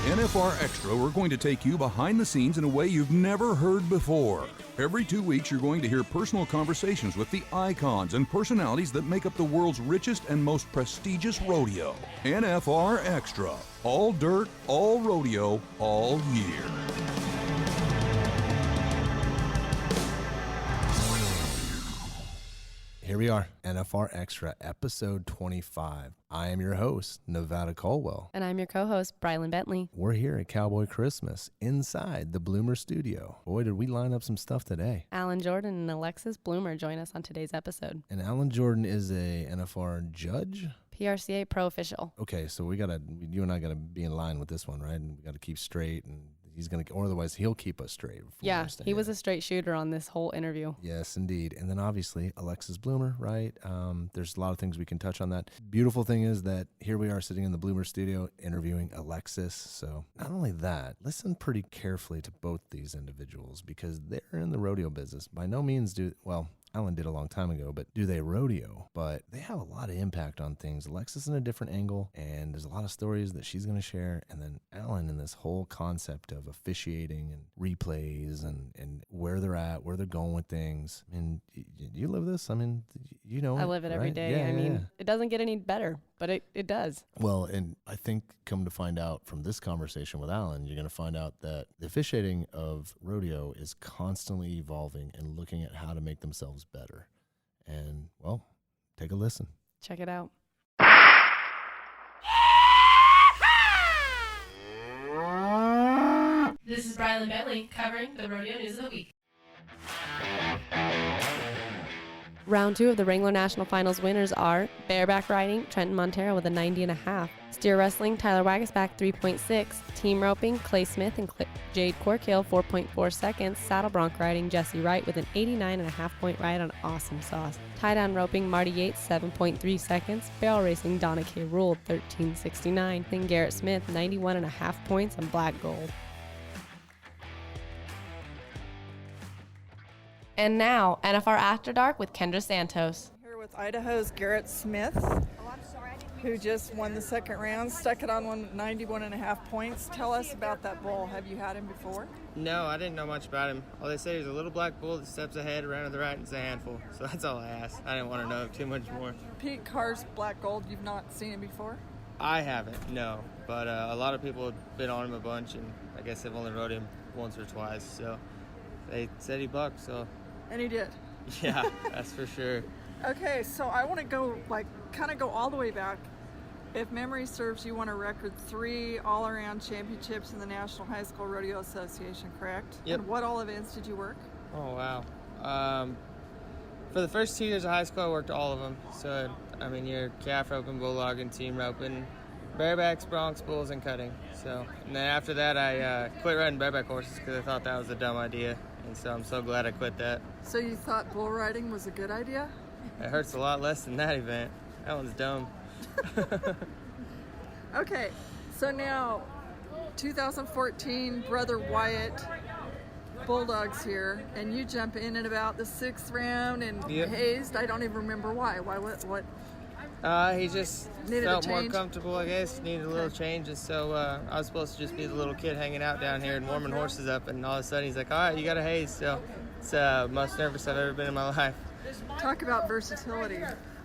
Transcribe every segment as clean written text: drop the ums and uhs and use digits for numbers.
NFR Extra, we're going to take you behind the scenes in a way you've never heard before. Every 2 weeks, you're going to hear personal conversations with the icons and personalities that make up the world's richest and most prestigious rodeo. NFR Extra. All dirt, all rodeo, all year. Here we are, NFR Extra, episode 25. I am your host, Nevada Colwell. And I'm your co-host, Brylan Bentley. We're here at Cowboy Christmas inside the Bloomer studio. Boy, did we line up some stuff today. Allan Jordan and Alexis Bloomer join us on today's episode. And Allan Jordan is a NFR judge? PRCA pro official. Okay, so you and I gotta be in line with this one, right? And we gotta keep straight, and or otherwise he'll keep us straight. Yeah, he was a straight shooter on this whole interview. Yes, indeed. And then obviously Alexis Bloomer, right? There's a lot of things we can touch on that. Beautiful thing is that here we are sitting in the Bloomer studio interviewing Alexis. So not only that, listen pretty carefully to both these individuals because they're in the rodeo business. By no means Allan did a long time ago, but do they rodeo? But they have a lot of impact on things. Alexis in a different angle, and there's a lot of stories that she's going to share. And then Allan in this whole concept of officiating and replays and where they're at, where they're going with things. I mean, you live this? I mean, you know. I live it every day. I mean, it doesn't get any better, but it does. Well, and I think come to find out from this conversation with Allan, you're going to find out that the officiating of rodeo is constantly evolving and looking at how to make themselves better. And, well, take a listen. Check it out. This is Brylan Bentley covering the rodeo news of the week. Round 2 of the Wrangler National Finals winners are bareback riding, Trenton Montero with a 90.5. Steer wrestling, Tyler Wagasback 3.6. Team roping, Clay Smith and Jade Corkhill 4.4 seconds. Saddle bronc riding, Jesse Wright with an 89.5 point ride on Awesome Sauce. Tie-down roping, Marty Yates 7.3 seconds. Barrel racing, Donna K. Rule 13.69. Then Garrett Smith 91.5 points on Black Gold. And now, NFR After Dark with Kendra Santos. Here with Idaho's Garrett Smith, who just won the second round, stuck it on 91.5 points. Tell us about that bull. Have you had him before? No, I didn't know much about him. All they say is a little black bull that steps ahead, around to the right, and it's a handful. So that's all I asked. I didn't want to know too much more. Pete Carr's Black Gold, you've not seen him before? I haven't, no. But a lot of people have been on him a bunch, and I guess they've only rode him once or twice. So they said he bucked, so... And he did. Yeah, that's for sure. Okay, so I want to go, kind of go all the way back. If memory serves, you won a record 3 all-around championships in the National High School Rodeo Association, correct? Yep. And what all events did you work? Oh, wow. For the first 2 years of high school, I worked all of them. So, I mean, your calf roping, bull logging, team roping, barebacks, broncs, bulls, and cutting. So, and then after that, I quit riding bareback horses because I thought that was a dumb idea. And so I'm so glad I quit that. So you thought bull riding was a good idea? It hurts a lot less than that event. That one's dumb. Okay, so now 2014, Brother Wyatt Bulldogs here, and you jump in at about the 6th round and hazed. I don't even remember why. Why? What? He just felt more comfortable, I guess. Needed a little change, and so I was supposed to just be the little kid hanging out down here and warming horses up, and all of a sudden he's like, all right, you got a haze. So it's the most nervous I've ever been in my life. Talk about versatility.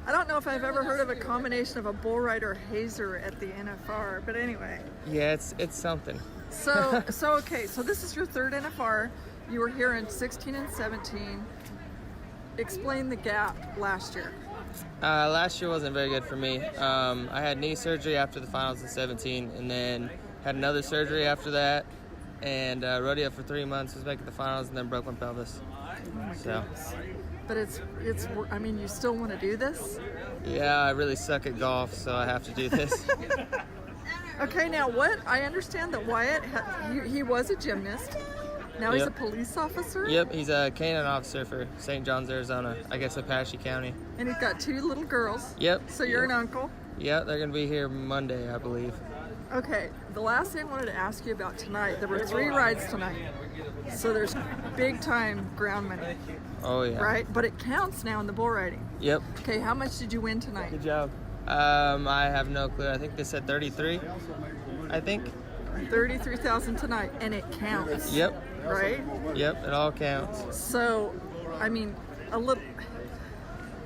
I don't know if I've ever heard of a combination of a bull rider hazer at the NFR, but anyway. Yeah, it's something. So okay, so this is your 3rd NFR. You were here in 16 and 17. Explain the gap last year. Last year wasn't very good for me. I had knee surgery after the finals in 17, and then had another surgery after that, and rodeo for 3 months, was making the finals, and then broke my pelvis. Goodness. But it's. I mean, you still want to do this? Yeah, I really suck at golf, so I have to do this. Okay, now what? I understand that Wyatt, he was a gymnast. Now he's a police officer? Yep, he's a canine officer for St. John's, Arizona, I guess Apache County. And he's got 2 little girls. Yep. So you're an uncle? Yep, they're going to be here Monday, I believe. Okay, the last thing I wanted to ask you about tonight, there were 3 rides tonight. So there's big time ground money. Oh, yeah. Right? But it counts now in the bull riding. Yep. Okay, how much did you win tonight? Good job. I have no clue. I think they said 33, I think. $33,000 tonight, and it counts. Yep. Right? Yep, it all counts. So, I mean,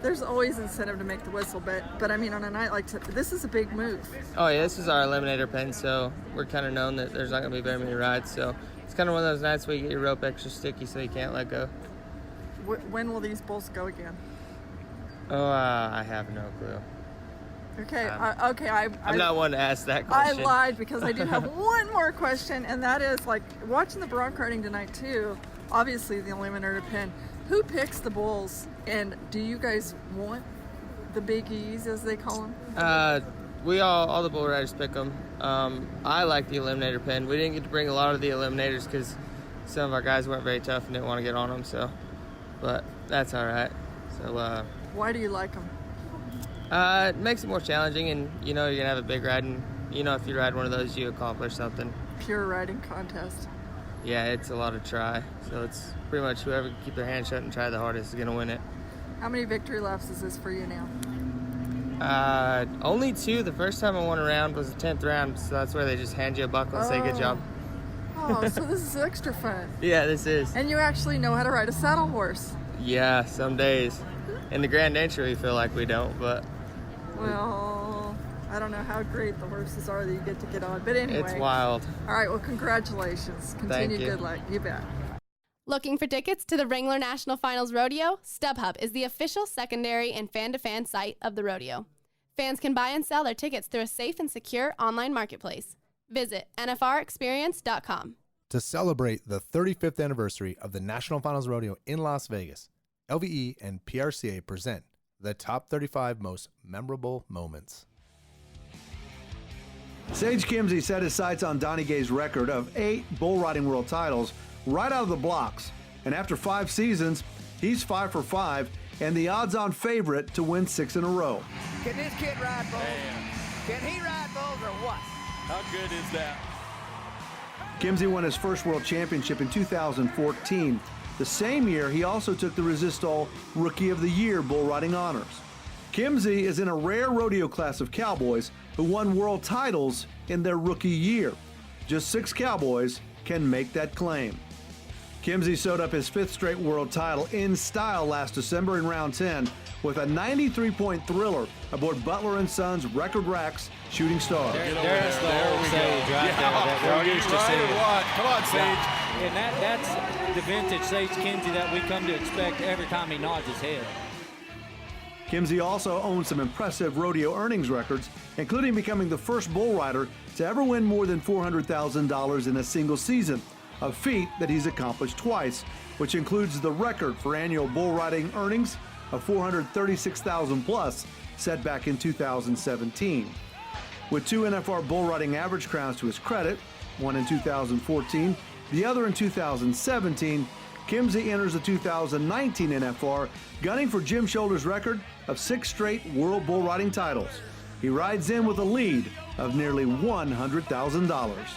there's always incentive to make the whistle, but I mean, on a night like this is a big move. Oh yeah, this is our eliminator pen, so we're kind of known that there's not going to be very many rides. So it's kind of one of those nights where you get your rope extra sticky so you can't let go. When will these bulls go again? Oh, I have no clue. Okay, I'm not one to ask that question. I lied because I do have one more question, and that is, like, watching the bronc riding tonight too, obviously the eliminator pen, who picks the bulls, and do you guys want the Big E's, as they call them? We all the bull riders pick them. I like the eliminator pen. We didn't get to bring a lot of the eliminators because some of our guys weren't very tough and didn't want to get on them, but that's all right. So why do you like them? It makes it more challenging, and you're gonna have a big ride, and if you ride one of those, you accomplish something. Pure riding contest. Yeah, it's a lot of try, so it's pretty much whoever can keep their hand shut and try the hardest is gonna win it. How many victory laps is this for you now? Only 2. The first time I won a round was the 10th round, so that's where they just hand you a buckle and say good job. Oh, so this is extra fun. Yeah, this is. And you actually know how to ride a saddle horse. Yeah, some days. In the Grand Nature, we feel like we don't, but... Well, I don't know how great the horses are that you get to get on, but anyway. It's wild. All right, well, congratulations. Continue good luck. You bet. Looking for tickets to the Wrangler National Finals Rodeo? StubHub is the official secondary and fan-to-fan site of the rodeo. Fans can buy and sell their tickets through a safe and secure online marketplace. Visit nfrexperience.com. To celebrate the 35th anniversary of the National Finals Rodeo in Las Vegas, LVE and PRCA present the top 35 most memorable moments. Sage Kimzey set his sights on Donnie Gay's record of 8 bull riding world titles right out of the blocks. And after 5 seasons, he's 5 for 5 and the odds-on favorite to win 6 in a row. Can this kid ride bulls? Can he ride bulls or what? How good is that? Kimzey won his first world championship in 2014. The same year, he also took the Resistol Rookie of the Year bull riding honors. Kimzey is in a rare rodeo class of cowboys who won world titles in their rookie year. Just 6 cowboys can make that claim. Kimzey sewed up his 5th straight world title in style last December in round 10 with a 93-point thriller aboard Butler & Sons Record Racks Shooting Star. There's the old Sage right there that we're used to seeing. Come on, Sage. And that's the vintage Sage Kimzey that we come to expect every time he nods his head. Kimzey also owns some impressive rodeo earnings records, including becoming the first bull rider to ever win more than $400,000 in a single season, a feat that he's accomplished twice, which includes the record for annual bull riding earnings of $436,000 plus set back in 2017. With 2 NFR bull riding average crowns to his credit, one in 2014, the other in 2017, Kimzey enters the 2019 NFR, gunning for Jim Shoulder's record of 6 straight world bull riding titles. He rides in with a lead of nearly $100,000.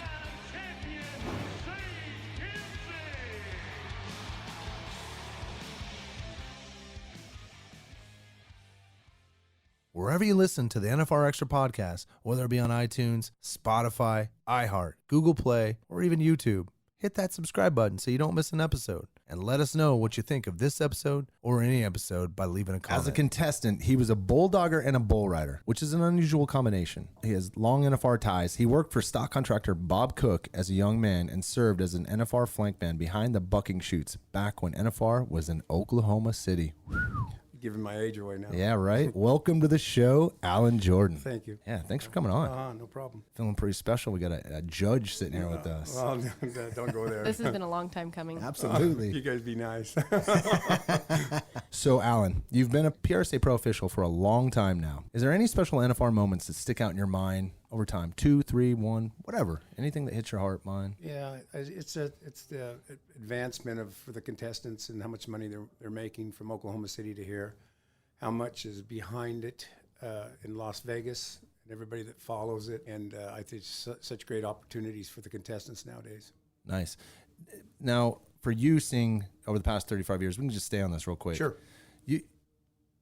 Wherever you listen to the NFR Extra podcast, whether it be on iTunes, Spotify, iHeart, Google Play, or even YouTube, hit that subscribe button so you don't miss an episode. And let us know what you think of this episode or any episode by leaving a comment. As a contestant, he was a bulldogger and a bull rider, which is an unusual combination. He has long NFR ties. He worked for stock contractor Bob Cook as a young man and served as an NFR flankman behind the bucking chutes back when NFR was in Oklahoma City. Giving my age away now. Yeah, right. Welcome to the show, Allan Jordan. Thank you. Yeah, thanks for coming on. No problem. Feeling pretty special. We got a judge sitting here with us. Well, don't go there. This has been a long time coming. Absolutely. You guys be nice. So, Allan, you've been a PRCA Pro official for a long time now. Is there any special NFR moments that stick out in your mind over time? 2, 3, 1, whatever. Anything that hits your heart, mind? Yeah, it's the advancement for the contestants and how much money they're making from Oklahoma City to here, how much is behind it in Las Vegas and everybody that follows it, and I think it's such great opportunities for the contestants nowadays. Nice. Now, for you seeing over the past 35 years, we can just stay on this real quick. Sure.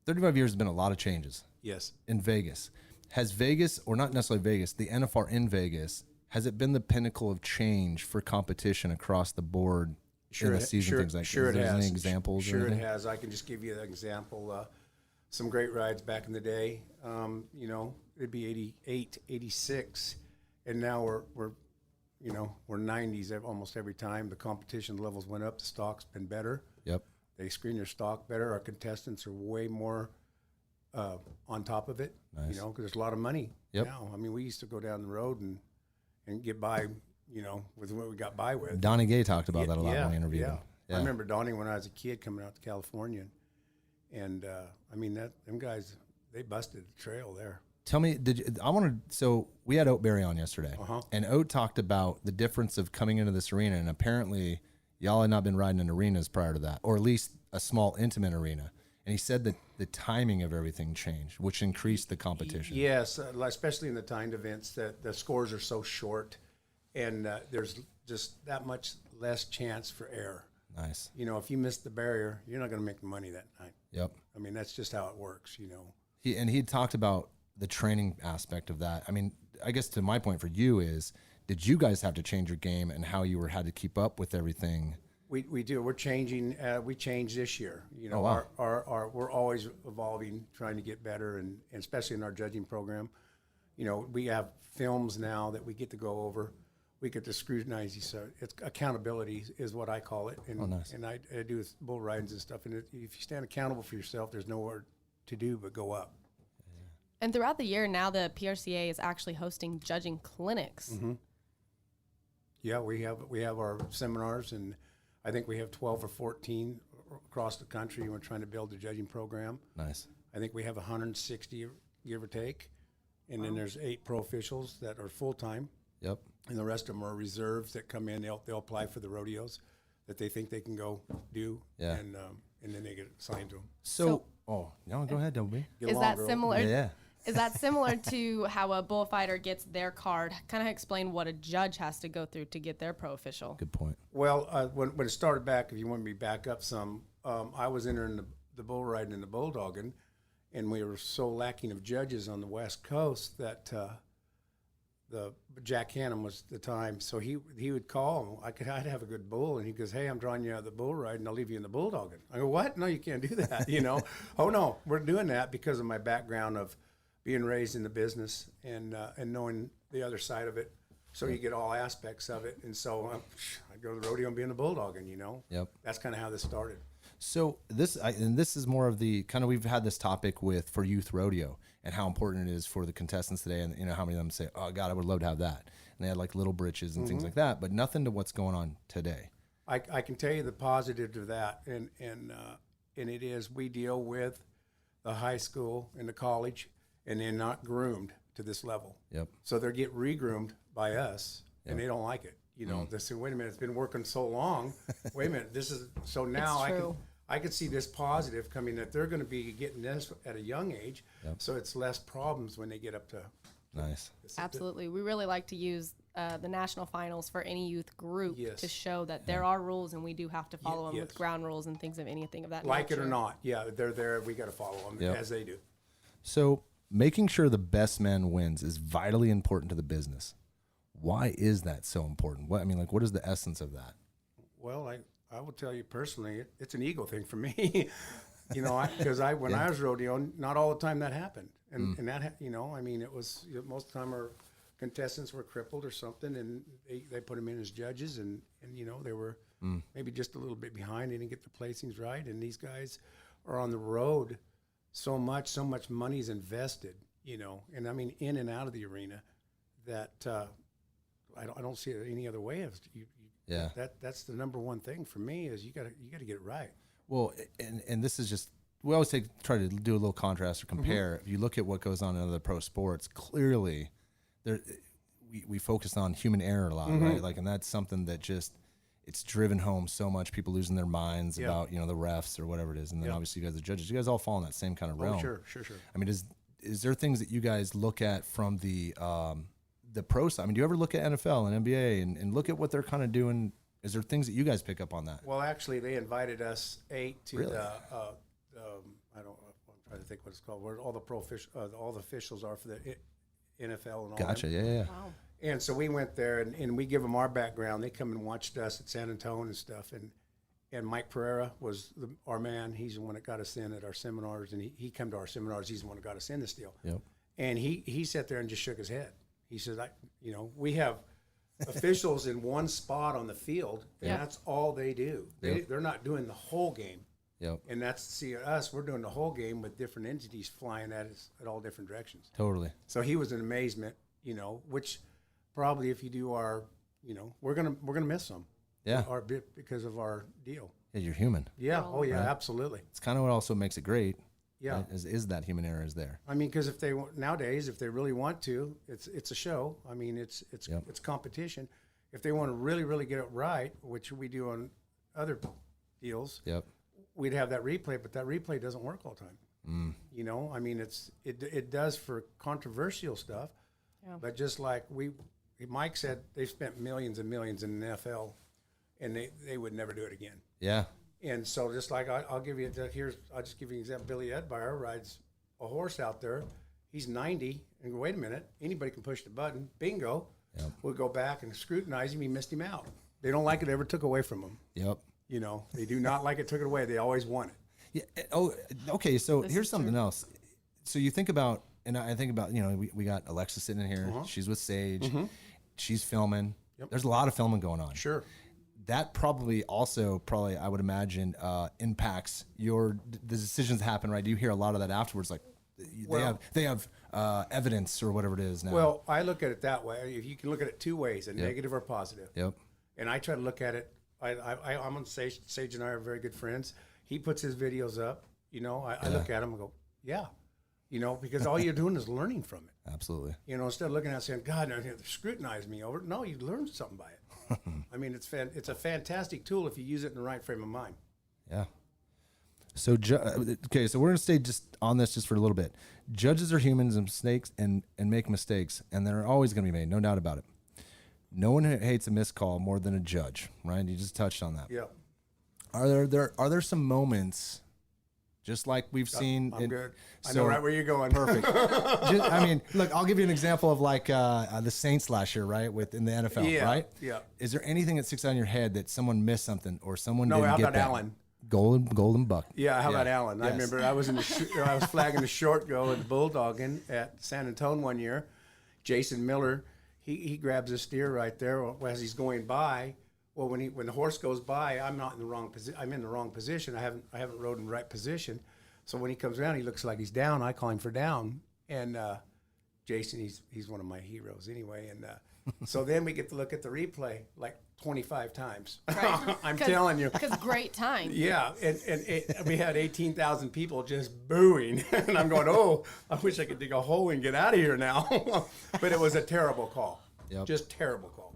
35 years has been a lot of changes. Yes. In Vegas. Has Vegas, or not necessarily Vegas, the NFR in Vegas, has it been the pinnacle of change for competition across the board in the season? Things like sure, is it there has. any examples? Sure, or it anything? has. I can just give you an example. Some great rides back in the day. You know, it'd be 88, 86, and now we're 90s almost every time. The competition levels went up. The stock's been better. Yep. They screen their stock better. Our contestants are way more on top of it. Nice. You know, because there's a lot of money Yep. now. I mean, we used to go down the road and get by, you know, with what we got by with. Donnie Gay talked about that a lot Yeah, when we interviewed him. I remember Donnie when I was a kid coming out to California, and I mean them guys, they busted the trail there. Tell me, so we had Oat Berry on yesterday, Uh-huh. and Oat talked about the difference of coming into this arena, and apparently y'all had not been riding in arenas prior to that, or at least a small intimate arena. And he said that the timing of everything changed, which increased the competition. Yes, especially in the timed events, that the scores are so short, and there's just that much less chance for error. Nice. You know, if you miss the barrier, you're not going to make the money that night. Yep. I mean, that's just how it works, you know. He talked about the training aspect of that. I mean, I guess to my point for you is, did you guys have to change your game and how you had to keep up with everything? We do. We're changing. We changed this year. You know, Oh, wow. our we're always evolving, trying to get better, and especially in our judging program. You know, we have films now that we get to go over. We get to scrutinize these. It's accountability is what I call it. And, nice. And I do with bull ridings and stuff. And if you stand accountable for yourself, there's nowhere to do but go up. And throughout the year now, the PRCA is actually hosting judging clinics. Mm-hmm. Yeah, we have our seminars, and I think we have 12 or 14 across the country. And we're trying to build a judging program. Nice. I think we have 160, give or take, and then there's 8 pro officials that are full time. Yep. And the rest of them are reserves that come in. They'll apply for the rodeos that they think they can go do. Yeah. And then they get assigned to them. So go ahead, Dobie. Is that similar? Yeah. Is that similar to how a bullfighter gets their card? Kind of explain what a judge has to go through to get their pro official. Good point. Well, when it started back, if you want me to back up some, I was entering the bull riding and the bulldogging, and we were so lacking of judges on the West Coast that the Jack Hannum was the time. So he would call. I'd have a good bull, and he goes, "Hey, I'm drawing you out of the bull ride, and I'll leave you in the bulldogging." I go, "What? No, you can't do that." You know? Oh no, we're doing that because of my background of being raised in the business and knowing the other side of it. So you get all aspects of it. And so I go to the rodeo and be in the bulldogging, you know. Yep. That's kind of how this started. So this is more of the kind of, we've had this topic for youth rodeo and how important it is for the contestants today, and you know how many of them say, "Oh God, I would love to have that," and they had like little britches and things like that, but nothing to what's going on today. I can tell you the positive of that, and it is we deal with the high school and the college, and they're not groomed to this level. Yep. So they get re-groomed by us, and they don't like it. You know, they say, "Wait a minute, it's been working so long. Wait a minute, this is so now I can see this positive coming that they're going to be getting this at a young age, so it's less problems when they get up to." Nice. Absolutely. We really like to use the national finals for any youth group Yes. to show that there are rules and we do have to follow them yes. with ground rules and things of anything of that Like nature. it or not, yeah, they're there. We got to follow them as they do. So making sure the best man wins is vitally important to the business. Why is that so important? What is the essence of that? Well, I will tell you personally, it's an ego thing for me. You know, because when I was rodeoing, not all the time that happened, and that it was most of the time our contestants were crippled or something, and they put them in as judges, and they were maybe just a little bit behind. They didn't get the placings right, and these guys are on the road so much money's invested, and I mean in and out of the arena that I don't see it any other way. That's the number one thing for me is you got to get it right. Well, and this is just, we always try to do a little contrast or compare. If you look at what goes on in other pro sports, clearly we focus on human error a lot, right? Like, and that's something that just, it's driven home so much, people losing their minds about, the refs or whatever it is. And then obviously you guys are judges, you guys all fall in that same kind of realm. Oh, sure. I mean, is there things that you guys look at from the pro side? I mean, do you ever look at NFL and NBA and look at what they're kind of doing? Is there things that you guys pick up on that? Well, actually, they invited us 8 to Really? I'm trying to think what it's called, where all the all the officials are for the NFL and all Gotcha. that. Yeah. Wow. And so we went there, and we give them our background. They come and watched us at San Antonio and stuff. And Mike Pereira was our man. He's the one that got us in at our seminars, and he come to our seminars. He's the one that got us in this deal. Yep. And he sat there and just shook his head. He says, we have officials in one spot on the field, and that's all they do. They're not doing the whole game. Yep. And us, we're doing the whole game with different entities flying at us at all different directions. Totally. So he was an amazement, which probably if you do our, we're gonna miss some. Yeah. Our bit because of our deal. Yeah, you're human. Yeah. Oh yeah, absolutely. It's kind of what also makes it great. Yeah. Right? Is that human error is there? I mean, because nowadays, if they really want to, it's a show. I mean, it's competition. If they want to really, really get it right, which we do on other deals, we'd have that replay, but that replay doesn't work all the time. I mean, it does for controversial stuff, but just like Mike said, they've spent millions and millions in the NFL, and they would never do it again. Yeah. And so just like I'll just give you an example. Billy Edmeyer rides a horse out there. He's 90, and go, wait a minute, anybody can push the button. Bingo. Yep. We'll go back and scrutinize him. He missed him out. They don't like it ever took away from him. Yep. They do not like it took it away. They always want it. Yeah. Oh, okay. So here's something else. So you think about, and I think about, we got Alexis sitting in here. She's with Sage. She's filming. Yep. There's a lot of filming going on. Sure. That probably, I would imagine, impacts the decisions that happen, right? Do you hear a lot of that afterwards? Like they have evidence or whatever it is now. Well, I look at it that way. If you can look at it two ways, a negative or positive. Yep. And I try to look at it. I'm on Sage. Sage and I are very good friends. He puts his videos up. I look at him and go, yeah. Because all you're doing is learning from it. Absolutely. Instead of looking at it saying, God, they're scrutinize me over it. No, you learned something by it. I mean, it's a fantastic tool if you use it in the right frame of mind. Yeah. So, so we're going to stay just on this just for a little bit. Judges are humans and mistakes and make mistakes, and they're always going to be made, no doubt about it. No one hates a missed call more than a judge, right? You just touched on that. Yeah. Are there some moments, just like we've seen? I'm good. I know right where you're going. Perfect. Look, I'll give you an example of like the Saints last year, right? In the NFL, right? Yeah. Is there anything that sticks out in your head that someone missed something or someone didn't how get about that? Allan? Golden buck. Yeah, how about Allan? Yes. I remember I was I was flagging the short go at Bulldogging at San Antonio one year. Jason Miller, he grabs a steer right there as he's going by. Well, when the horse goes by, I'm not in the wrong position. I'm in the wrong position. I haven't rode in the right position. So when he comes around, he looks like he's down. I call him for down. And Jason, he's one of my heroes anyway. And so then we get to look at the replay like 25 times. Right. I'm telling you. Because great time. Yeah. And we had 18,000 people just booing. And I'm going, oh, I wish I could dig a hole and get out of here now. But it was a terrible call. Yep. Just terrible call.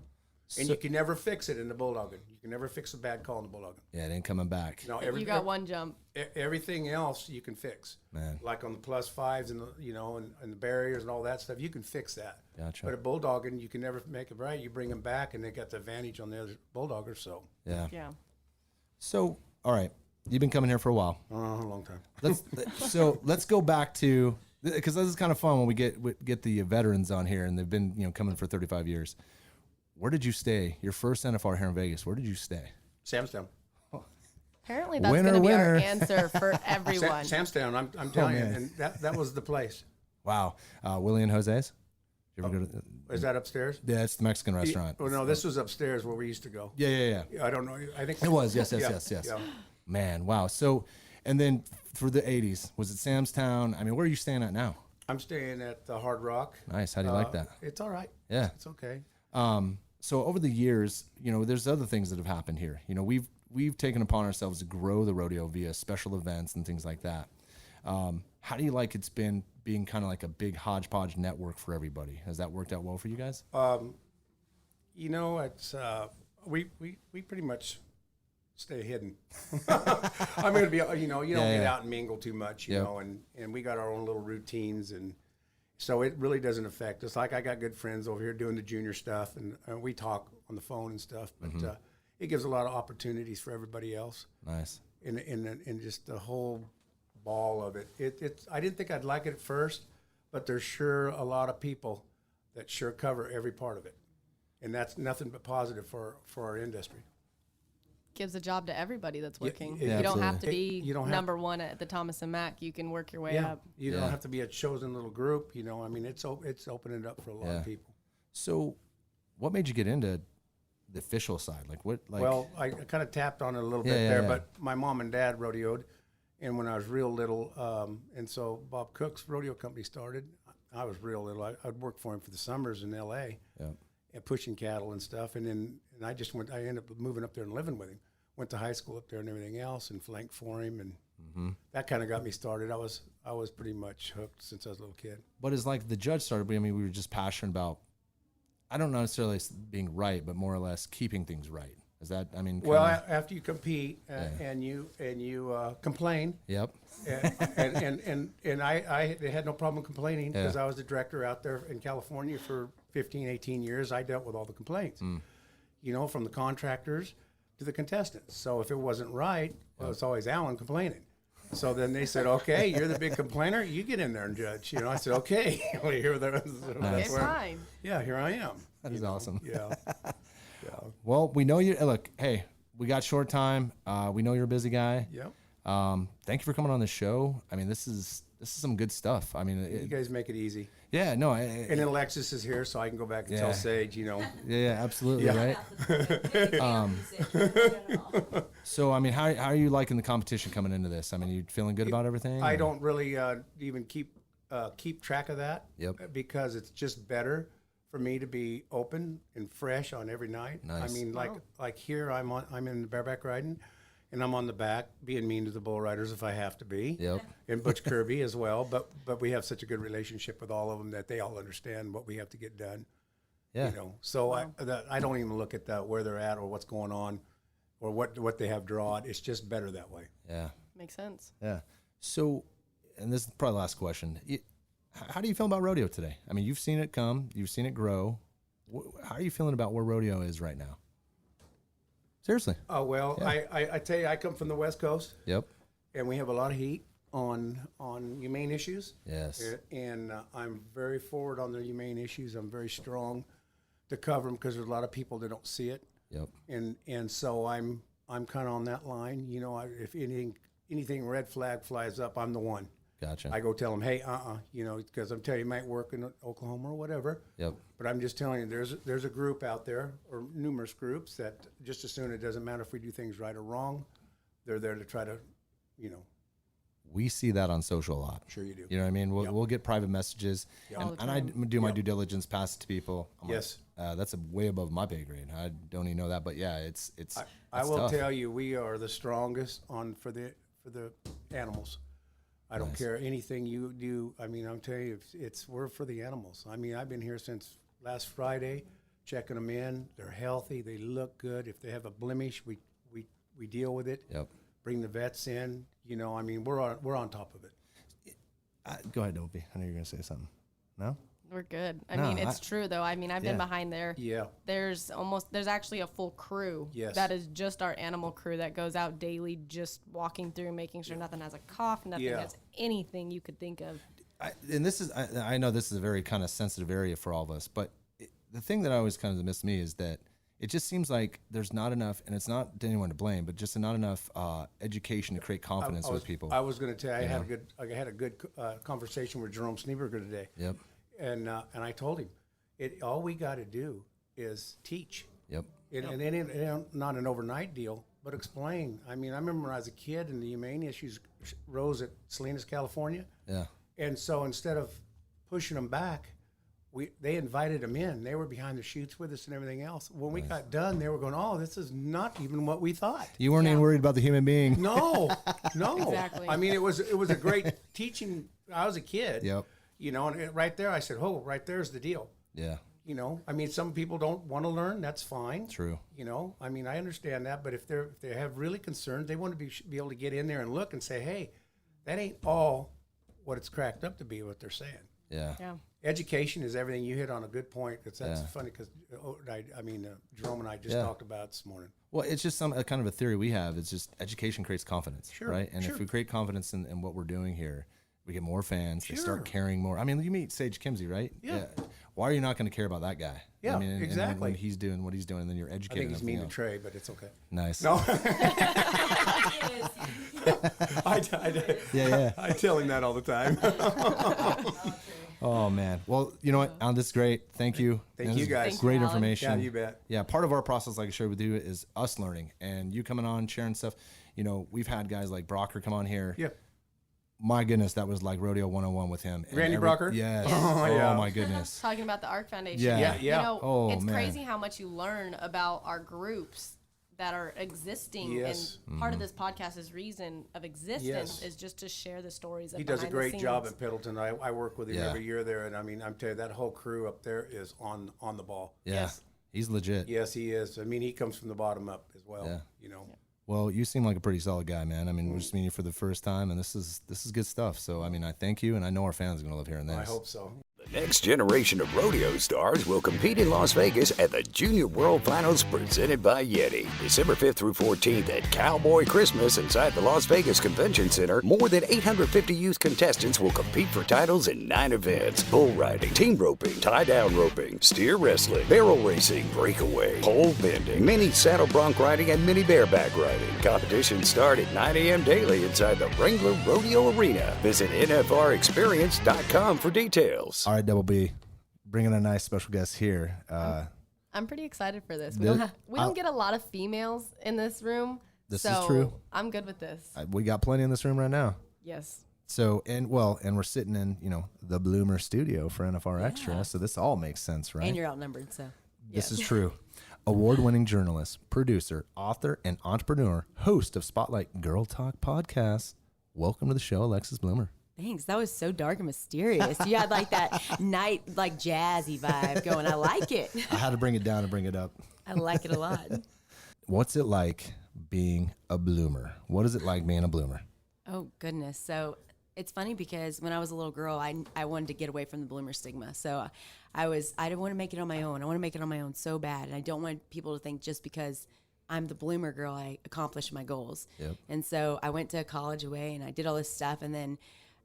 And you can never fix it in the Bulldogging. You can never fix a bad call in the Bulldogging. Yeah, it ain't coming back. No, you got one jump. Everything else you can fix. Man. Like on the plus fives and and the barriers and all that stuff, you can fix that. Gotcha. But at Bulldogging, you can never make it right. You bring them back, and they got the advantage on the other Bulldoggers. So yeah. So all right, you've been coming here for a while. A long time. Let's go back to, because this is kind of fun when we get the veterans on here, and they've been coming for 35 years. Where did you stay? Your first NFL here in Vegas. Where did you stay? Samstown. Apparently that's going to be our answer for everyone. Samstown, I'm telling you, and that was the place. Wow. Willie and Jose's? Did you ever go to, is that upstairs? Yeah, it's the Mexican restaurant. Oh no, this was upstairs where we used to go. Yeah. I don't know. I think it was. Yes. Yeah. Man, wow. So, and then for the 80s, was it Samstown? I mean, where are you staying at now? I'm staying at the Hard Rock. Nice. How do you like that? It's all right. Yeah. It's okay. So over the years, there's other things that have happened here. We've taken upon ourselves to grow the rodeo via special events and things like that. How do you like it's been being kind of like a big hodgepodge network for everybody? Has that worked out well for you guys? It's we pretty much stay hidden. I'm going to be, you don't get out and mingle too much, you know, and we got our own little routines, and so it really doesn't affect us. Like I got good friends over here doing the junior stuff, and we talk on the phone and stuff, but it gives a lot of opportunities for everybody else. Nice. In just the whole ball of it. I didn't think I'd like it at first, but there's sure a lot of people that sure cover every part of it, and that's nothing but positive for our industry. Gives a job to everybody that's working. Yeah, you don't have to be You don't have- number one at the Thomas and Mack. You can work your way up. You don't have to be a chosen little group. You know, I mean, it's opening up for a lot of people. So, what made you get into the official side? Like what? Like, Well, I kind of tapped on it a little bit there, but my mom and dad rodeoed, and when I was real little, and so Bob Cook's rodeo company started. I was real little. I'd work for him for the summers in L.A. And pushing cattle and stuff, and I just went. I ended up moving up there and living with him. Went to high school up there and everything else, and flanked for him, and that kind of got me started. I was pretty much hooked since I was a little kid. But as like the judge started, I mean, we were just passionate about. I don't know necessarily being right, but more or less keeping things right. Is that? I mean, well, after you compete and you complain. Yep. And I had no problem complaining because I was the director out there in California for 15, 18 years. I dealt with all the complaints, you know, from the contractors to the contestants. So if it wasn't right, it was always Allan complaining. So then they said, okay, you're the big complainer. You get in there and judge. You know, I said, okay. Okay, fine. Yeah, here I am. That is awesome. Yeah. Well, we know you. Look, hey, we got short time. We know you're a busy guy. Yep. Thank you for coming on the show. I mean, this is some good stuff. I mean, You guys make it easy. yeah, no. And then Alexis is here, so I can go back and tell Sage, you know. Yeah, absolutely, right? So, I mean, how are you liking the competition coming into this? I mean, you feeling good about everything? I don't really even keep track of that. Yep. Because it's just better for me to be open and fresh on every night. Nice. I mean, like here, I'm in the bareback riding, and I'm on the back being mean to the bull riders if I have to be. Yep. And Butch Kirby as well. But we have such a good relationship with all of them that they all understand what we have to get done. Yeah. You know, so I don't even look at that where they're at or what's going on or what they have drawn. It's just better that way. Yeah. Makes sense. Yeah. So, and this is probably the last question. How do you feel about rodeo today? I mean, you've seen it come, you've seen it grow. How are you feeling about where rodeo is right now? Seriously. Oh, well, yeah. I tell you, I come from the West Coast. Yep. And we have a lot of heat on humane issues. Yes. And I'm very forward on the humane issues. I'm very strong to cover them because there's a lot of people that don't see it. Yep. And so I'm kind of on that line. You know, if anything red flag flies up, I'm the one. Gotcha. I go tell them, hey, you know, because I'm telling you, it might work in Oklahoma or whatever. Yep. But I'm just telling you, there's a group out there, or numerous groups, that just as soon, it doesn't matter if we do things right or wrong, they're there to try to, you know. We see that on social a lot. Sure you do. You know what I mean? We'll get private messages, and I do my due diligence, pass it to people. Yes. That's way above my pay grade. I don't even know that, but yeah, it's I will tough. tell you, we are the strongest for the animals. I don't care anything you do. I mean, I'm telling you, we're for the animals. I mean, I've been here since last Friday, checking them in. They're healthy. They look good. If they have a blemish, we deal with it. Yep. Bring the vets in. You know, I mean, we're on top of it. Go ahead, Opie. I know you're going to say something. No? We're good. I mean, it's true though. I mean, I've been behind there. Yeah. There's actually a full crew. Yes. That is just our animal crew that goes out daily, just walking through, making sure nothing has a cough, nothing has anything you could think of. I know this is a very kind of sensitive area for all of us, but the thing that always kind of missed me is that it just seems like there's not enough, and it's not anyone to blame, but just not enough education to create confidence with people. I was going to tell you, I had a good conversation with Jerome Sneeberger today. Yep. And I told him, all we got to do is teach. Yep. And it not an overnight deal, but explain. I mean, I remember when I was a kid and the humane issues rose at Salinas, California. Yeah. And so instead of pushing them back, they invited them in. They were behind the chutes with us and everything else. When we got done, they were going, oh, this is not even what we thought. You weren't even worried about the human being. No. Exactly. I mean, it was a great teaching. I was a kid. Yep. You know, and right there, I said, oh, right there's the deal. Yeah. You know, I mean, some people don't want to learn. That's fine. True. You know, I mean, I understand that. But if they have really concerns, they want to be able to get in there and look and say, hey, that ain't all what it's cracked up to be, what they're saying. Yeah. Yeah. Education is everything. You hit on a good point. That's funny because, Jerome and I just talked about it this morning. Well, it's just a kind of a theory we have. It's just education creates confidence, right? And sure. if we create confidence in what we're doing here, we get more fans. They start caring more. I mean, you meet Sage Kimzey, right? Yeah. why are you not going to care about that guy? Yeah, I mean, and exactly. when he's doing what he's doing, and then you're I educating. think he's mean to else. Trey, but it's okay. Nice. No. Yeah. I tell him that all the time. Oh man. Well, you know what, Allan, this is great. Thank you. Thank And you this is guys. Great Allan. information. Yeah, you bet. Yeah, part of our process, like I shared with you, is us learning and you coming on, sharing stuff. You know, we've had guys like Brocker come on here. Yeah. My goodness, that was like Rodeo 101 with him. And Randy Brocker? Yes. Oh, Oh, yeah. my goodness. Talking about the ARC Foundation. Yeah. You know, Oh, it's man. crazy how much you learn about our groups that are existing. Yes. And part of this podcast's reason of existence Yes. is just to share the stories of He does a behind the great job scenes. at Pendleton. I work with him Yeah. every year there, and I mean, I'm telling you, that whole crew up there is on the ball. Yeah. Yes. He's legit. Yes, he is. I mean, he comes from the bottom up as well. Yeah. You know. Well, you seem like a pretty solid guy, man. I mean, we're just meeting you for the first time, and this is good stuff. So, I mean, I thank you, and I know our fans are going to love hearing this. I hope so. The next generation of rodeo stars will compete in Las Vegas at the Junior World Finals presented by Yeti. December 5th through 14th at Cowboy Christmas inside the Las Vegas Convention Center. More than 850 youth contestants will compete for titles in 9 events. Bull riding, team roping, tie-down roping, steer wrestling, barrel racing, breakaway, pole bending, mini saddle bronc riding, and mini bareback riding. Competitions start at 9 a.m. daily inside the Wrangler Rodeo Arena. Visit NFRExperience.com for details. All right, Double B, bringing a nice special guest here. I'm pretty excited for this. This- We don't get a lot of females in this room. This so is true. I'm good with this. We got plenty in this room right now. Yes. So, and we're sitting in, the Bloomer studio for NFR Extra. So this all makes sense, right? And you're outnumbered, so. This is true. Award-winning journalist, producer, author, and entrepreneur, host of Spotlight Girl Talk podcast. Welcome to the show, Alexis Bloomer. Thanks. That was so dark and mysterious. You had like that night, like jazzy vibe going. I like it. I had to bring it down and bring it up. I like it a lot. What's it like being a bloomer? What is it like being a bloomer? Oh, goodness. So it's funny because when I was a little girl, I wanted to get away from the bloomer stigma. So I didn't want to make it on my own. I want to make it on my own so bad. And I don't want people to think just because I'm the bloomer girl, I accomplished my goals. Yep. And so I went to college away and I did all this stuff. And then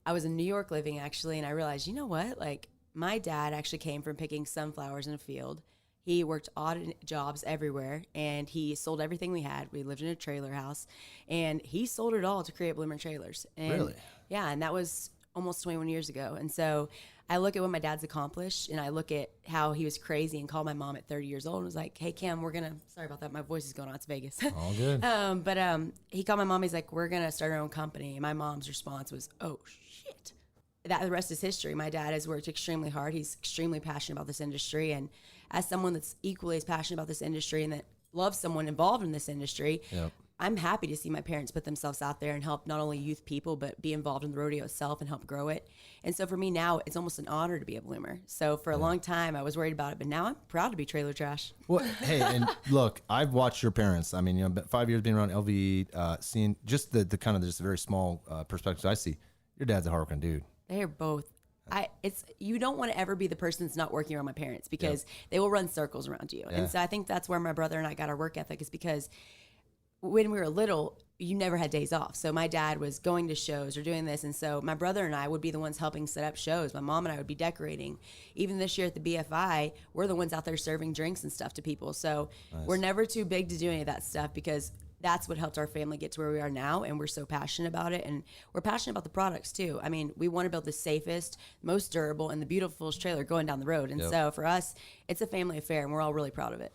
I was in New York living actually. And I realized, you know what? Like my dad actually came from picking sunflowers in a field. He worked odd jobs everywhere, and he sold everything we had. We lived in a trailer house, and he sold it all to create Bloomer Trailers. And Really? Yeah, and that was almost 21 years ago. And so I look at what my dad's accomplished, and I look at how he was crazy and called my mom at 30 years old and was like, hey, Kim, sorry about that, my voice is going on, it's Vegas. All good. But he called my mom, he's like, we're going to start our own company. And my mom's response was, oh, shit. The rest is history. My dad has worked extremely hard. He's extremely passionate about this industry. And as someone that's equally as passionate about this industry and that loves someone involved in this industry, Yep. I'm happy to see my parents put themselves out there and help not only youth people, but be involved in the rodeo itself and help grow it. And so for me now, it's almost an honor to be a bloomer. So for a long time, I was worried about it, but now I'm proud to be trailer trash. Well, hey, and look, I've watched your parents. I mean, 5 years being around LVE, seeing just the kind of just very small perspectives I see. Your dad's a hardworking dude. They're both. You don't want to ever be the person that's not working around my parents because they will run circles around you. Yeah. And so I think that's where my brother and I got our work ethic is because when we were little, you never had days off. So my dad was going to shows or doing this. And so my brother and I would be the ones helping set up shows. My mom and I would be decorating. Even this year at the BFI, we're the ones out there serving drinks and stuff to people. So we're never too big to do any of that stuff because that's what helped our family get to where we are now. And we're so passionate about it. And we're passionate about the products too. I mean, we want to build the safest, most durable, and the beautiful trailer going down the road. And so for us, it's a family affair and we're all really proud of it.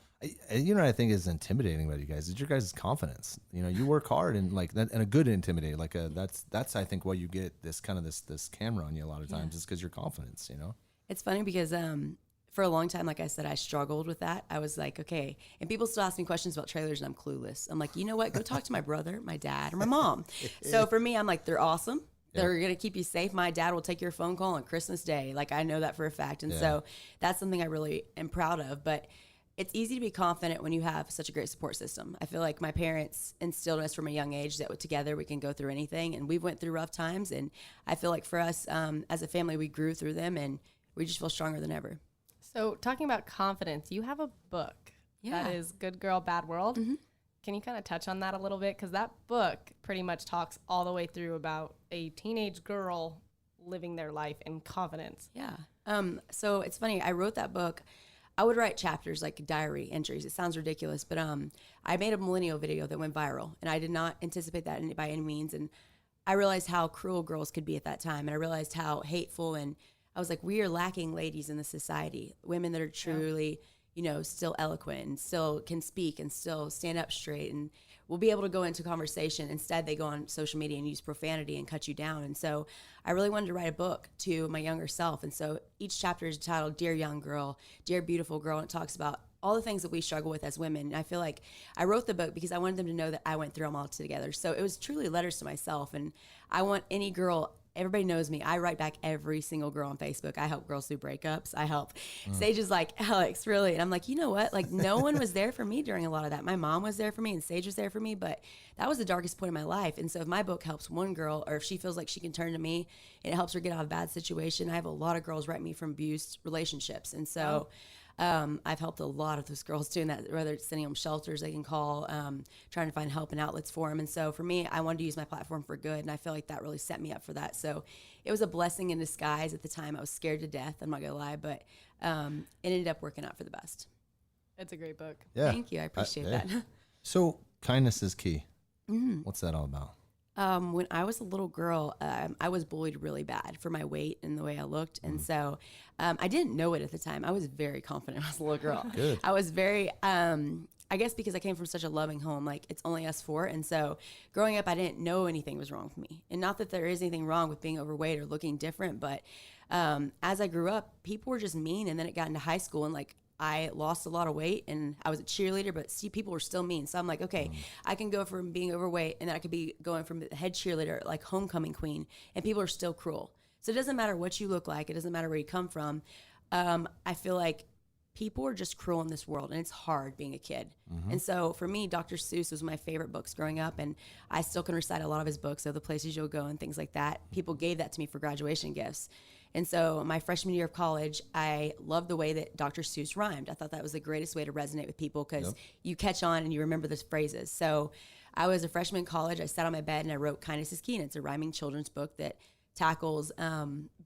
You know what I think is intimidating about you guys is your guys' confidence. You know, you work hard and like that, and a good intimidating. Like that's I think why you get this kind of this camera on you a lot of times is because your confidence. You know, it's funny because for a long time, like I said, I struggled with that. I was like, okay, and people still ask me questions about trailers, and I'm clueless. I'm like, you know what? Go talk to my brother, my dad, or my mom. So for me, I'm like, they're awesome. They're going to keep you safe. My dad will take your phone call on Christmas Day. Like I know that for a fact, and so that's something I really am proud of. But it's easy to be confident when you have such a great support system. I feel like my parents instilled in us from a young age that together we can go through anything, and we've went through rough times. And I feel like for us as a family, we grew through them, and we just feel stronger than ever. So talking about confidence, you have a book that is Good Girl, Bad World. Mm-hmm. Can you kind of touch on that a little bit? Because that book pretty much talks all the way through about a teenage girl living their life in confidence. Yeah. So it's funny. I wrote that book. I would write chapters like diary entries. It sounds ridiculous, but I made a millennial video that went viral, and I did not anticipate that by any means. And I realized how cruel girls could be at that time, and I realized how hateful. And I was like, we are lacking ladies in the society, women that are truly, still eloquent and still can speak and still stand up straight and will be able to go into conversation. Instead, they go on social media and use profanity and cut you down. And so I really wanted to write a book to my younger self. And so each chapter is titled Dear Young Girl, Dear Beautiful Girl, and it talks about all the things that we struggle with as women. And I feel like I wrote the book because I wanted them to know that I went through them all together. So it was truly letters to myself. And I want any girl, everybody knows me. I write back every single girl on Facebook. I help girls through breakups. I help. Sage is like, Alex, really? And I'm like, you know what? Like, no one was there for me during a lot of that. My mom was there for me and Sage was there for me, but that was the darkest point in my life. And so if my book helps one girl, or if she feels like she can turn to me and it helps her get out of a bad situation, I have a lot of girls write me from abused relationships. And so I've helped a lot of those girls doing that, whether it's sending them shelters they can call, trying to find help and outlets for them. And so for me, I wanted to use my platform for good. And I feel like that really set me up for that. So it was a blessing in disguise at the time. I was scared to death. I'm not going to lie, but it ended up working out for the best. It's a great book. Yeah. Thank you. I appreciate that. So kindness is key. What's that all about? When I was a little girl, I was bullied really bad for my weight and the way I looked. And so I didn't know it at the time. I was very confident as a little girl. Good. I was very, I guess because I came from such a loving home, like it's only us four. And so growing up, I didn't know anything was wrong with me. And not that there is anything wrong with being overweight or looking different, but as I grew up, people were just mean. And then it got into high school and like, I lost a lot of weight and I was a cheerleader, but people were still mean. So I'm like, okay, I can go from being overweight and then I could be going from the head cheerleader, like homecoming queen, and people are still cruel. So it doesn't matter what you look like. It doesn't matter where you come from. I feel like people are just cruel in this world and it's hard being a kid. And so for me, Dr. Seuss was my favorite books growing up, and I still can recite a lot of his books, so The Places You'll Go and things like that. People gave that to me for graduation gifts. And so my freshman year of college, I loved the way that Dr. Seuss rhymed. I thought that was the greatest way to resonate with people because you catch on and you remember those phrases. So I was a freshman in college. I sat on my bed and I wrote Kindness is Key, and it's a rhyming children's book that tackles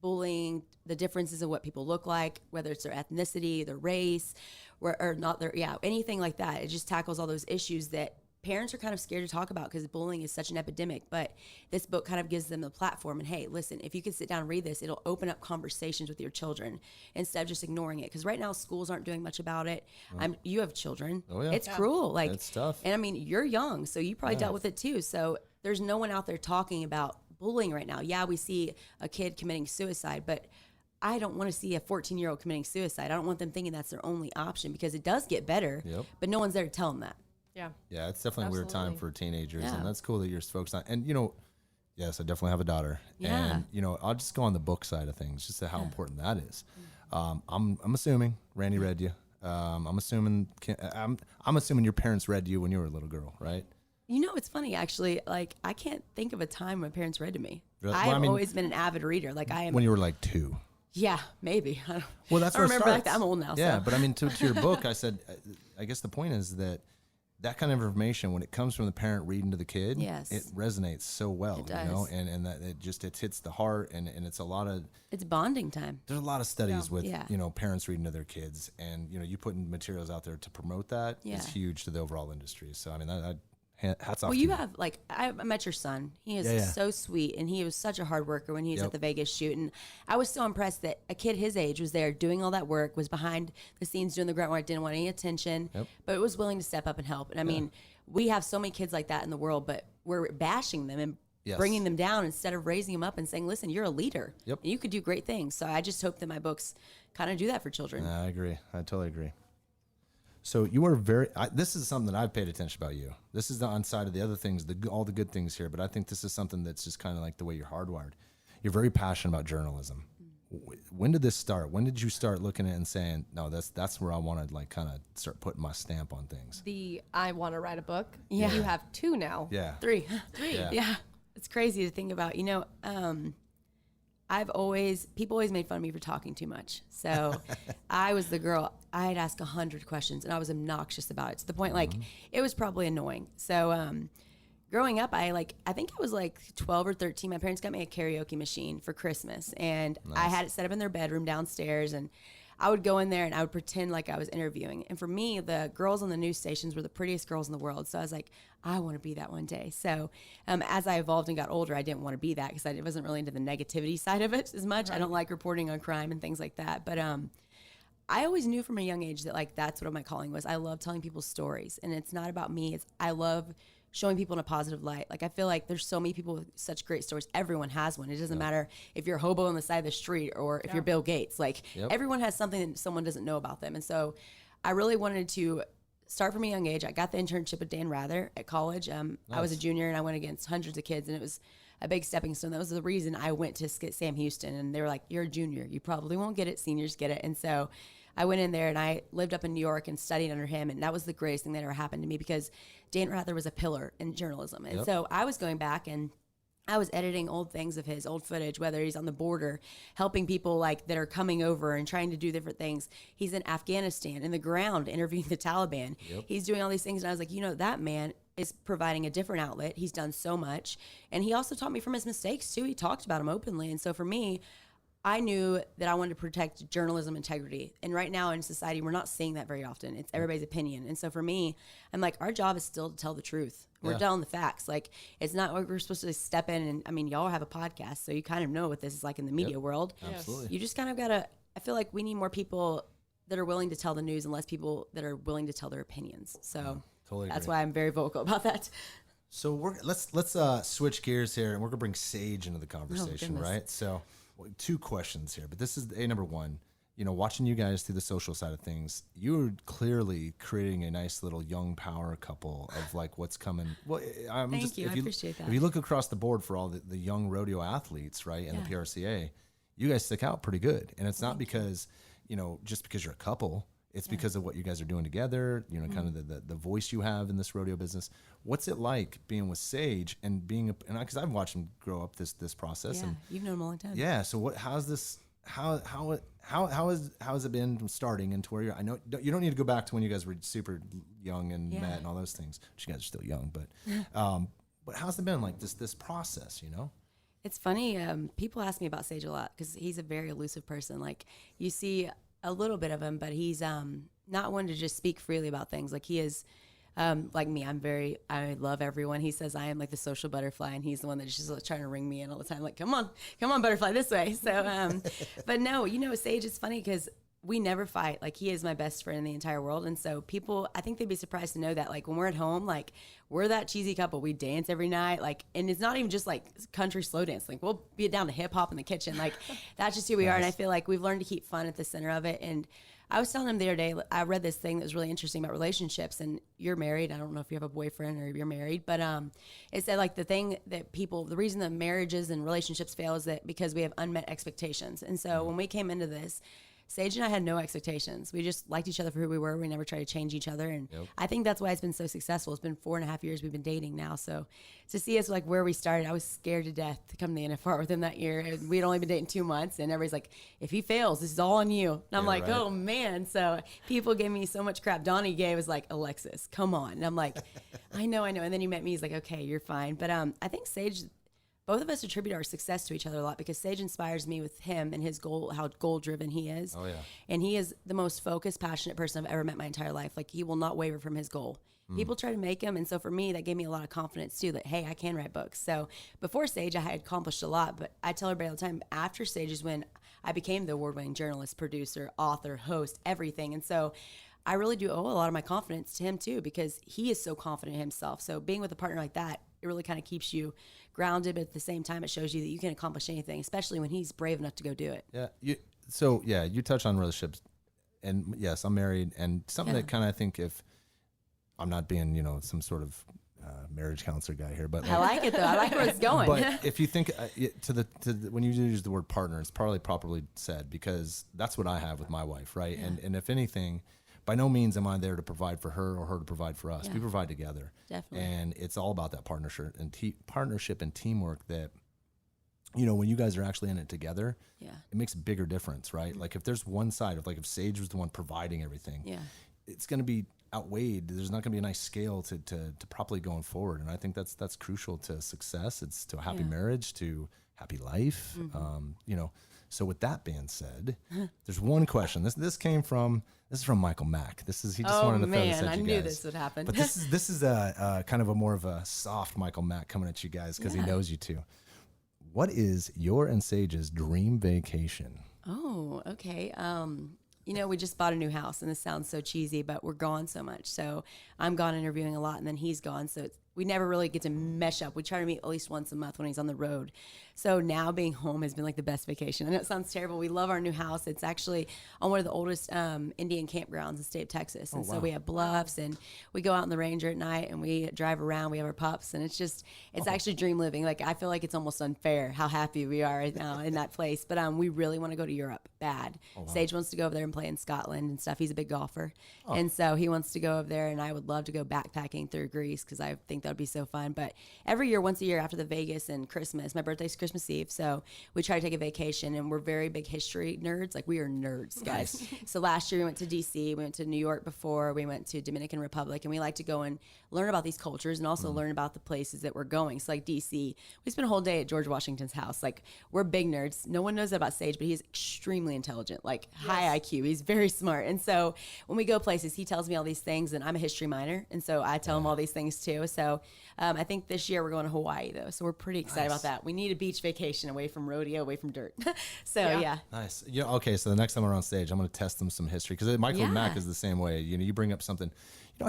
bullying, the differences of what people look like, whether it's their ethnicity, their race, or not their, anything like that. It just tackles all those issues that parents are kind of scared to talk about because bullying is such an epidemic, but this book kind of gives them the platform. And hey, listen, if you can sit down and read this, it'll open up conversations with your children instead of just ignoring it. Because right now schools aren't doing much about it. You have children. Oh, yeah. It's cruel. Like, it's tough. And I mean, you're young, so you probably dealt with it too. So there's no one out there talking about bullying right now. Yeah, we see a kid committing suicide, but I don't want to see a 14-year-old committing suicide. I don't want them thinking that's their only option, because it does get better, but no one's there to tell them that. Yeah, it's definitely a weird time for teenagers, and that's cool that you're focused on. And yes, I definitely have a daughter, and I'll just go on the book side of things, just to how important that is. I'm assuming Randy read you. I'm assuming your parents read you when you were a little girl, right? It's funny actually. Like, I can't think of a time when parents read to me. Really? I've always been an avid reader. Like, I am. When you were like 2. Yeah, maybe. Well, that's I where remember it like starts. that. I'm old now. Yeah, so. but I mean, to your book, I said, I guess the point is that kind of information, when it comes from the parent reading to the kid, it resonates so well, it does. and that it hits the heart, and it's a lot of, it's bonding time. There's a lot of studies with parents reading to their kids, and you putting materials out there to promote that is huge to the overall industry. So I mean, hats off. Well, to you have, like, I met your son. He is so sweet, and he was such a hard worker when he was at the Vegas shoot. And I was so impressed that a kid his age was there doing all that work, was behind the scenes doing the grunt work, didn't want any attention, but was willing to step up and help. And I mean, we have so many kids like that in the world, but we're bashing them and bringing them down instead of raising them up and saying, listen, you're a leader. And you could do great things. So I just hope that my books kind of do that for children. I agree. I totally agree. So you are this is something that I've paid attention about you. This is the on side of the other things, all the good things here, but I think this is something that's just kind of like the way you're hardwired. You're very passionate about journalism. When did this start? When did you start looking at it and saying, no, that's where I want to like kind of start putting my stamp on things? I want to write a book. Yeah. You have 2 now. Yeah. 3. Yeah. It's crazy to think about. People always made fun of me for talking too much. So I was the girl, I'd ask 100 questions and I was obnoxious about it, to the point, like, it was probably annoying. So, growing up, I think I was like 12 or 13. My parents got me a karaoke machine for Christmas, and I had it set up in their bedroom downstairs, and I would go in there and I would pretend like I was interviewing. And for me, the girls on the news stations were the prettiest girls in the world. So I was like, I want to be that one day. So as I evolved and got older, I didn't want to be that because I wasn't really into the negativity side of it as much. Right. I don't like reporting on crime and things like that. But I always knew from a young age that like that's what my calling was. I love telling people stories, and it's not about me. I love showing people in a positive light. Like I feel like there's so many people with such great stories. Everyone has one. It doesn't matter if you're a hobo on the side of the street or if you're Bill Gates. Like everyone has something that someone doesn't know about them. And so I really wanted to start from a young age. I got the internship with Dan Rather at college. I was a junior and I went against hundreds of kids, and it was a big stepping stone. That was the reason I went to Sam Houston, and they were like, you're a junior. You probably won't get it. Seniors get it. And so I went in there and I lived up in New York and studied under him. And that was the greatest thing that ever happened to me because Dan Rather was a pillar in journalism. And so I was going back and I was editing old things of his, old footage, whether he's on the border, helping people like that are coming over and trying to do different things. He's in Afghanistan, in the ground, interviewing the Taliban. He's doing all these things. And I was like, that man is providing a different outlet. He's done so much. And he also taught me from his mistakes too. He talked about them openly. And so for me, I knew that I wanted to protect journalism integrity. And right now in society, we're not seeing that very often. It's everybody's opinion. And so for me, I'm like, our job is still to tell the truth. We're telling the facts. Like, it's not like we're supposed to step in and, I mean, y'all have a podcast, so you kind of know what this is like in the media world. Absolutely. You just kind of got to, I feel like we need more people that are willing to tell the news and less people that are willing to tell their opinions. So totally that's agree. why I'm very vocal about that. So let's switch gears here, and we're gonna bring Sage into the conversation, right? So, two questions here, but this is number one. Watching you guys through the social side of things, you're clearly creating a nice little young power couple of like what's coming. Well, Thank you. I appreciate that. If you look across the board for all the young rodeo athletes, right, and the PRCA, you guys stick out pretty good. And it's not because, just because you're a couple. It's because of what you guys are doing together, kind of the voice you have in this rodeo business. What's it like being with Sage and being because I've watched him grow up this process. Yeah, and you've known him a long time. Yeah. So how's this? How has it been from starting into where you're? I know you don't need to go back to when you guys were super young and met and all those things. But you guys are still young, but how's it been like this process? It's funny. People ask me about Sage a lot because he's a very elusive person. Like you see a little bit of him, but he's not one to just speak freely about things. Like he is. Like me, I love everyone. He says I am like the social butterfly, and he's the one that's just like, trying to ring me in all the time. Like, come on, butterfly, this way. So, but no, Sage is funny because we never fight. Like he is my best friend in the entire world. And so people, I think they'd be surprised to know that like when we're at home, like we're that cheesy couple. We dance every night. Like, and it's not even just like country slow dance. Like we'll be down to hip hop in the kitchen. Like that's just who we are. And I feel like we've learned to keep fun at the center of it. And I was telling him the other day, I read this thing that was really interesting about relationships, and you're married. I don't know if you have a boyfriend or you're married, but it said like the reason that marriages and relationships fail is that because we have unmet expectations. And so when we came into this, Sage and I had no expectations. We just liked each other for who we were. We never tried to change each other. And I think that's why it's been so successful. It's been 4.5 years we've been dating now. So to see us like where we started, I was scared to death to come to the NFR with him that year. And we'd only been dating 2 months. And everybody's like, if he fails, this is all on you. And I'm like, oh man. So people gave me so much crap. Donnie Gay was like, Alexis, come on. And I'm like, I know. And then he met me. He's like, okay, you're fine. But I think Sage, both of us attribute our success to each other a lot because Sage inspires me with him and his goal, how goal-driven he is. Oh, yeah. And he is the most focused, passionate person I've ever met my entire life. Like, he will not waver from his goal. People try to make him, and so for me, that gave me a lot of confidence, too, that, hey, I can write books. So before Sage, I had accomplished a lot, but I tell everybody all the time, after Sage is when I became the award-winning journalist, producer, author, host, everything. And so I really do owe a lot of my confidence to him, too, because he is so confident in himself. So being with a partner like that, it really kind of keeps you grounded, but at the same time, it shows you that you can accomplish anything, especially when he's brave enough to go do it. Yeah. You touch on relationships, and yes, I'm married, and something that kind of, I think, if I'm not being, some sort of marriage counselor guy here, but I like it though. I like where it's going. But if you think when you use the word partner, it's probably properly said, because that's what I have with my wife, right? Yeah. And if anything, by no means am I there to provide for her or her to provide for us. Yeah. We provide together. Definitely. And it's all about that partnership and teamwork that, when you guys are actually in it together, it makes a bigger difference, right? Mm-hmm. Like if there's one side of, like if Sage was the one providing everything, it's going to be outweighed. There's not going to be a nice scale to properly going forward. And I think that's crucial to success. It's to a happy marriage, to happy life. So with that being said, there's one question. This is from Michael Mack. He just wanted to man, feather I you knew guys. this would happen. But this is a kind of a more of a soft Michael Mack coming at you guys because he knows you too. What is your and Sage's dream vacation? Oh, okay. We just bought a new house, and this sounds so cheesy, but we're gone so much. So I'm gone interviewing a lot, and then he's gone. So we never really get to mesh up. We try to meet at least once a month when he's on the road. So now being home has been like the best vacation. I know it sounds terrible. We love our new house. It's actually on one of the oldest Indian campgrounds in the state of Texas. And so we have bluffs, and we go out in the ranger at night, and we drive around. We have our pups, and it's actually dream living. Like, I feel like it's almost unfair how happy we are right now in that place. But we really want to go to Europe bad. Sage wants to go over there and play in Scotland and stuff. He's a big golfer. And so he wants to go over there, and I would love to go backpacking through Greece because I think that would be so fun. But every year, once a year after the Vegas and Christmas, my birthday's Christmas Eve, so we try to take a vacation, and we're very big history nerds. Like, we are nerds, guys. So last year we went to DC, we went to New York before, we went to Dominican Republic, and we like to go and learn about these cultures and also learn about the places that we're going. So like DC, we spent a whole day at George Washington's house. Like, we're big nerds. No one knows that about Sage, but he's extremely intelligent, like high IQ. He's very smart. And so when we go places, he tells me all these things, and I'm a history minor, and so I tell him all these things too. So I think this year we're going to Hawaii though, so we're pretty excited about that. We need a beach vacation away from rodeo, away from dirt. So yeah. Nice. Yeah. Okay. So the next time we're on stage, I'm going to test them some history because Michael Mack is the same way. You bring up something.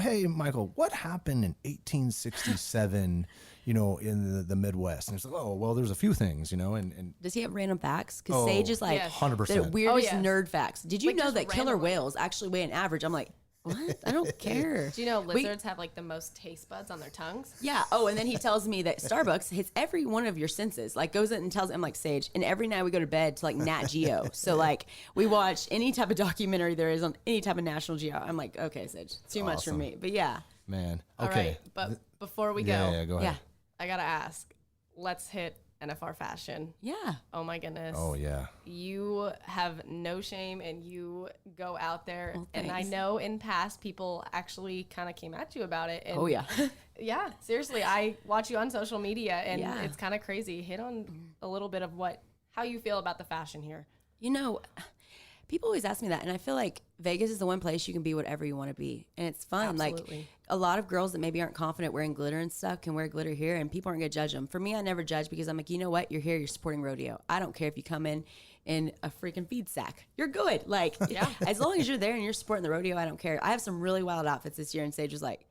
Hey, Michael, what happened in 1867? In the Midwest, and it's like, oh, well, there's a few things, and does he have random facts? Because Sage is like 100% the weirdest nerd facts. Did you know that killer whales actually weigh an average? I'm like, what? I don't care. Do you know lizards have like the most taste buds on their tongues? Yeah. Oh, and then he tells me that Starbucks hits every one of your senses. Like, goes in and tells. I'm like, Sage. And every night we go to bed to like Nat Geo. So like we watch any type of documentary there is on any type of National Geo. I'm like, okay, Sage, it's too much for me. But yeah. Man. Okay. All right, but before we go, go ahead. Yeah. I gotta ask. Let's hit NFR fashion. Yeah. Oh my goodness. Oh yeah. You have no shame, and you go out there. Well, and I know in past people actually kind of came at you about it. And oh yeah. Yeah. Seriously, I watch you on social media, and it's kind of crazy. Hit on a little bit of how you feel about the fashion here. People always ask me that, and I feel like Vegas is the one place you can be whatever you want to be, and it's fun. Absolutely. Like, a lot of girls that maybe aren't confident wearing glitter and stuff can wear glitter here, and people aren't going to judge them. For me, I never judge because I'm like, you know what? You're here. You're supporting rodeo. I don't care if you come in a freaking feed sack. You're good. Like, as long as you're there and you're supporting the rodeo, I don't care. I have some really wild outfits this year, and Sage was like,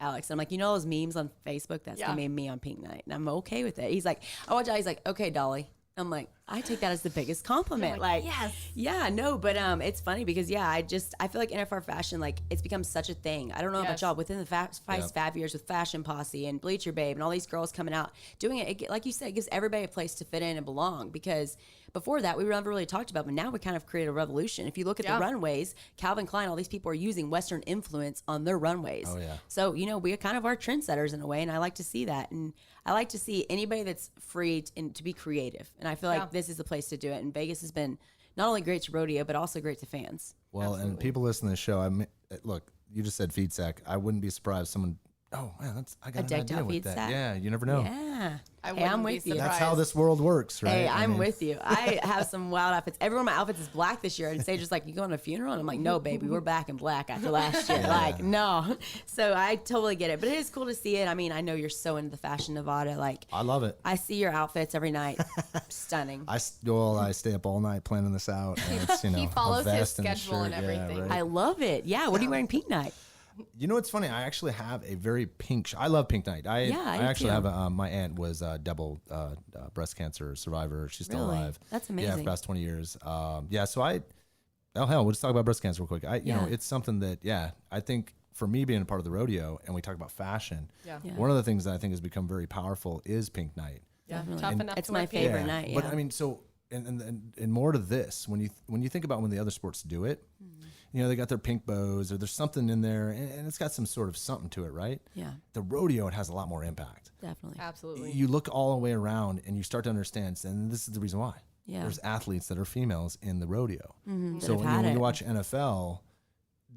Alex, and I'm like, you know those memes on Facebook? That's going to be me on Pink Night, and I'm okay with it. He's like, I watch out. He's like, okay, Dolly. I'm like, I take that as the biggest compliment. Like, yes. Yeah, no, but it's funny because I feel like NFR fashion, like, it's become such a thing. I don't know about y'all, within the past 5 years with Fashion Posse and Bleacher Babe and all these girls coming out doing it, like you said, it gives everybody a place to fit in and belong, because before that we were never really talked about, but now we kind of create a revolution. If you look at the runways, Calvin Klein, all these people are using Western influence on their runways. Oh yeah. So we kind of are trendsetters in a way, and I like to see that, and I like to see anybody that's free to be creative, and I feel like this is the place to do it. And Vegas has been not only great to rodeo, but also great to fans. Well, Absolutely. And people listening to the show, look, you just said feed sack. I wouldn't be surprised if someone, oh man, I got an idea with that. Sack? Yeah, you never know. Yeah. I'm with you. That's how this world works, right? Hey, I'm with you. I have some wild outfits. Every one of my outfits is black this year. And Sage is like, you going to a funeral? And I'm like, no, baby, we're back in black after last year. Like, no. So I totally get it. But it is cool to see it. I mean, I know you're so into the fashion, Nevada. Like, I love it. I see your outfits every night. Stunning. I stay up all night planning this out. And it's, he follows a his vest and a schedule and shirt. everything. Yeah, right. I love it. Yeah. What are you wearing Pink Night? You know what's funny? I actually have a very pink. I love Pink Night. I actually have my aunt was a double breast cancer survivor. She's still alive. That's amazing. Yeah, for the past 20 years. So we'll just talk about breast cancer real quick. You know, it's something that I think for me being a part of the rodeo, and we talk about fashion. Yeah. One of the things that I think has become very powerful is Pink Night. Definitely. Tough enough. It's my favorite night. Yeah. But I mean, so and more to this, when you think about when the other sports do it. They got their pink bows, or there's something in there, and it's got some sort of something to it, right? Yeah. The rodeo, it has a lot more impact. Definitely. Absolutely. You look all the way around, and you start to understand, and this is the reason why. Yeah. There's athletes that are females in the rodeo. Mm-hmm. So when you watch NFL,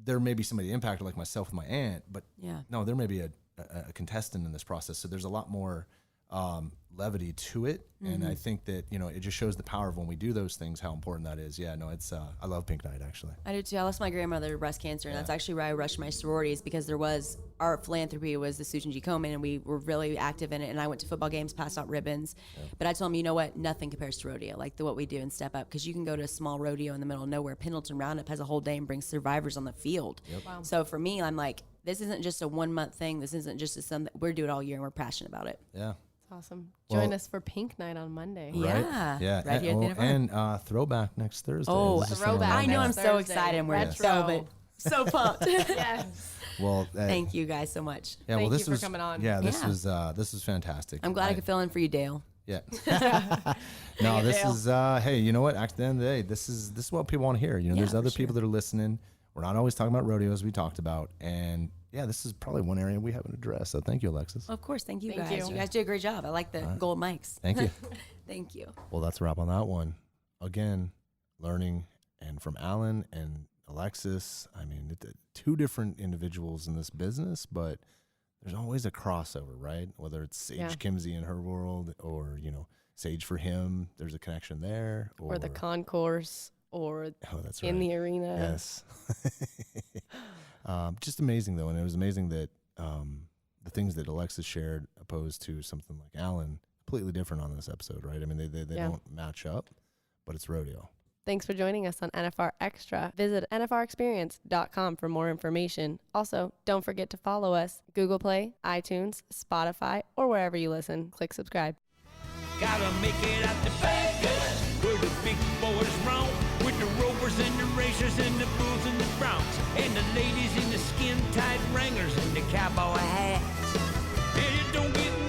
there may be somebody impacted like myself with my aunt, but no, there may be a contestant in this process. So there's a lot more levity to it. And I think that, you know, it just shows the power of when we do those things, how important that is. Yeah, no, it's, I love Pink Night, actually. I do too. I lost my grandmother to breast cancer, and that's actually why I rushed my sororities, because our philanthropy was the Susan G. Komen, and we were really active in it. And I went to football games, passed out ribbons. But I told them, you know what? Nothing compares to rodeo, like what we do in Step Up, because you can go to a small rodeo in the middle of nowhere. Pendleton Roundup has a whole day and brings survivors on the field. Wow. So for me, I'm like, this isn't just a 1 month thing. This isn't just something. We do it all year, and we're passionate about it. Yeah. Awesome. Join us for Pink Night on Monday. Yeah. Yeah. Right here at the and Throwback next Thursday. Oh, Throwback. I know. I'm Thursday. so excited. And we're so pumped. Yes. Well, thank you guys so much. Yeah. Thank Well, this you was for coming on. Yeah. This was fantastic. I'm glad I could fill in for you, Dale. Yeah. No, this is hey, you know what? At the end of the day, this is what people want to hear. You know, there's other people that are listening. We're not always talking about rodeos, we talked about, and yeah, this is probably one area we haven't addressed. So thank you, Alexis. Of course, thank you guys. You guys do a great job. I like the gold mics. Thank you. Thank you. Well, that's a wrap on that one. Again, learning and from Allan and Alexis. I mean, two different individuals in this business, but there's always a crossover, right? Whether it's Sage Kimzey in her world, or you know, Sage for him. There's a connection there, or the concourse, or that's in the arena. Yes. Just amazing though, and it was amazing that the things that Alexis shared opposed to something like Allan, completely different on this episode, right? I mean, they don't match up, but it's rodeo. Thanks for joining us on NFR Extra. Visit nfrexperience.com for more information. Also, don't forget to follow us, Google Play, iTunes, Spotify, or wherever you listen. Click subscribe. Gotta make it out to Vegas, where the big boys roam, with the rovers and the racers and the bulls and the broncs, and the ladies in the skin-tight wranglers and the cowboy hats. And it don't get